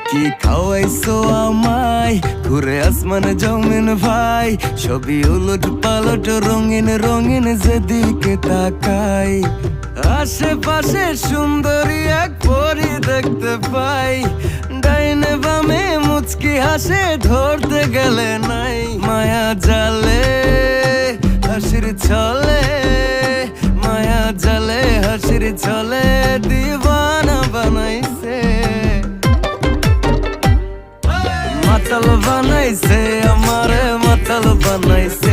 কি খাওয়াইছো আমায় ঘুরে আসমান জমিন ভাই, সবই উলট পালট রঙিন রঙিন যেদিকে তাকাই। আশেপাশে সুন্দরী এক পরি দেখতে পাই, ডাইনে বামে মুচকি হাসে ধরতে গেলে নাই। মায়া জালে হাসির ছলে, মায়া জালে হাসির ছলে দিবানা বানাইছে, মাতাল বানাইছে আমারে মাতাল বানাইছে।